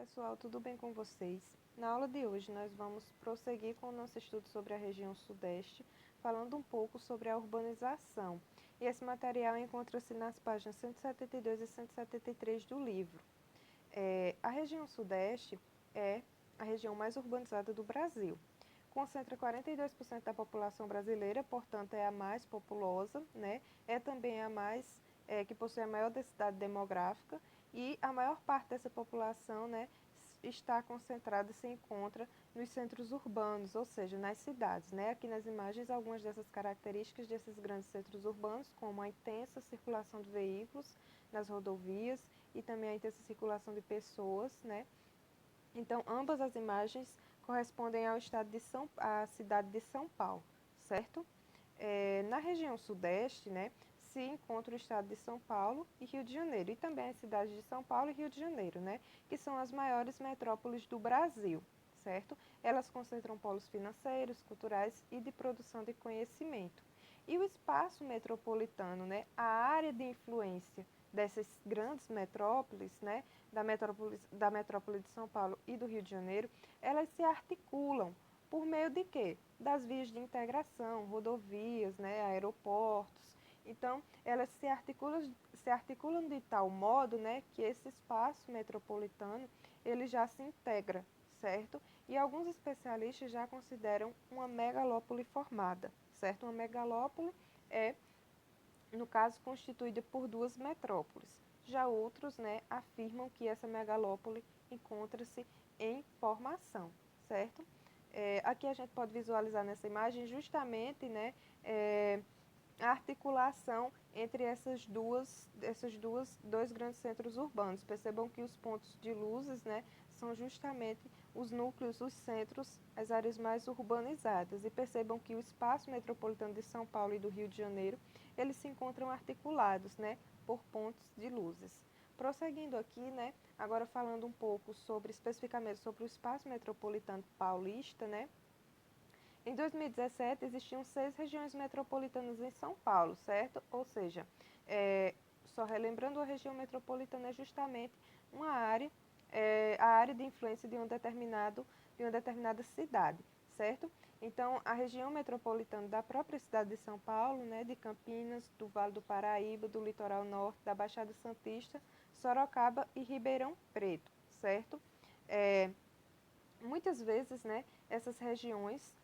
Pessoal, tudo bem com vocês? Na aula de hoje, nós vamos prosseguir com o nosso estudo sobre a região Sudeste, falando um pouco sobre a urbanização. E esse material encontra-se nas páginas 172 e 173 do livro. A região Sudeste é a região mais urbanizada do Brasil. Concentra 42% da população brasileira, portanto, é a mais populosa, né? É também a mais que possui a maior densidade demográfica e a maior parte dessa população, né, está concentrada, se encontra nos centros urbanos, ou seja, nas cidades, né? Aqui nas imagens, algumas dessas características desses grandes centros urbanos, como a intensa circulação de veículos nas rodovias e também a intensa circulação de pessoas, né? Então, ambas as imagens correspondem ao estado de à cidade de São Paulo, certo? Na região sudeste, né, se encontra o estado de São Paulo e Rio de Janeiro, e também as cidades de São Paulo e Rio de Janeiro, né, que são as maiores metrópoles do Brasil, certo? Elas concentram polos financeiros, culturais e de produção de conhecimento. E o espaço metropolitano, né, a área de influência dessas grandes metrópoles, né, da metrópole de São Paulo e do Rio de Janeiro, elas se articulam por meio de quê? Das vias de integração, rodovias, né, aeroportos. Então, elas se articulam de tal modo, né, que esse espaço metropolitano ele já se integra, certo? E alguns especialistas já consideram uma megalópole formada, certo? Uma megalópole é, no caso, constituída por duas metrópoles. Já outros, né, afirmam que essa megalópole encontra-se em formação, certo? Aqui a gente pode visualizar nessa imagem justamente, né, a articulação entre dois grandes centros urbanos. Percebam que os pontos de luzes, né, são justamente os núcleos, os centros, as áreas mais urbanizadas. E percebam que o espaço metropolitano de São Paulo e do Rio de Janeiro, eles se encontram articulados, né, por pontos de luzes. Prosseguindo aqui, né, agora falando um pouco especificamente sobre o espaço metropolitano paulista, né, em 2017, existiam 6 regiões metropolitanas em São Paulo, certo? Ou seja, só relembrando, a região metropolitana é justamente uma área, a área de influência de de uma determinada cidade, certo? Então, a região metropolitana da própria cidade de São Paulo, né, de Campinas, do Vale do Paraíba, do Litoral Norte, da Baixada Santista, Sorocaba e Ribeirão Preto, certo? Muitas vezes, né, essas regiões,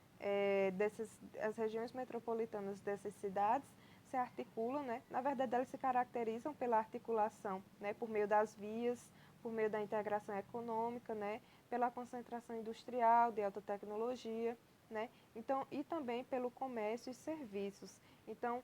as regiões metropolitanas dessas cidades se articulam, né, na verdade elas se caracterizam pela articulação, né, por meio das vias, por meio da integração econômica, né, pela concentração industrial, de alta tecnologia, né, então, e também pelo comércio e serviços. Então,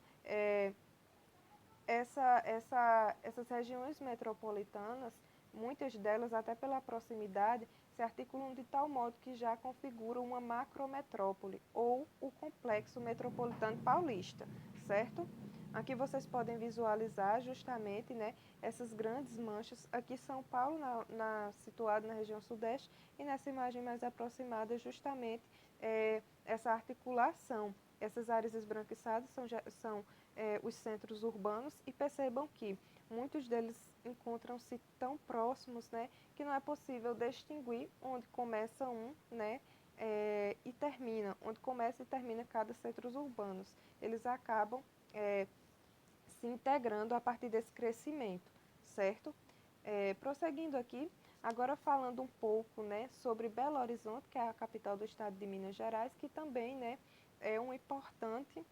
essas regiões metropolitanas, muitas delas, até pela proximidade, se articulam de tal modo que já configuram uma macrometrópole ou o complexo metropolitano paulista, certo? Aqui vocês podem visualizar justamente, né, essas grandes manchas. Aqui São Paulo, situado na região sudeste, e nessa imagem mais aproximada, justamente essa articulação. Essas áreas esbranquiçadas são os centros urbanos, e percebam que muitos deles encontram-se tão próximos, né, que não é possível distinguir onde começa um, né, e termina, onde começa e termina cada centro urbanos. Eles acabam se integrando a partir desse crescimento, certo? Prosseguindo aqui, agora falando um pouco, né, sobre Belo Horizonte, que é a capital do estado de Minas Gerais, que também, né, é um importante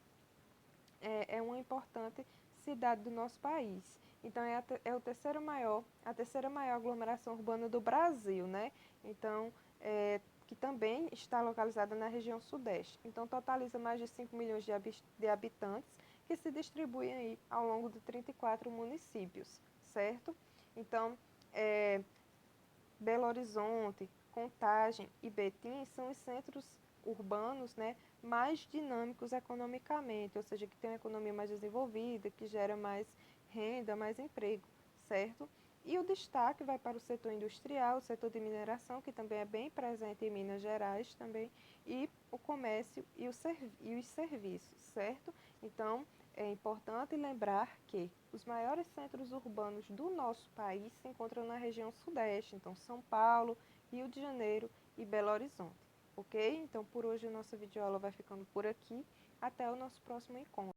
é uma importante cidade do nosso país. Então, a terceira maior aglomeração urbana do Brasil, né? Então, que também está localizada na região sudeste. Então, totaliza mais de 5 milhões de habitantes, que se distribuem aí ao longo de 34 municípios, certo? Então, Belo Horizonte, Contagem e Betim são os centros urbanos, né, mais dinâmicos economicamente, ou seja, que tem uma economia mais desenvolvida, que gera mais renda, mais emprego, certo? E o destaque vai para o setor industrial, o setor de mineração, que também é bem presente em Minas Gerais também, e o comércio e os serviços, certo? Então, É importante lembrar que os maiores centros urbanos do nosso país se encontram na região sudeste, então São Paulo, Rio de Janeiro e Belo Horizonte, ok? Então por hoje a nossa videoaula vai ficando por aqui. Até o nosso próximo encontro.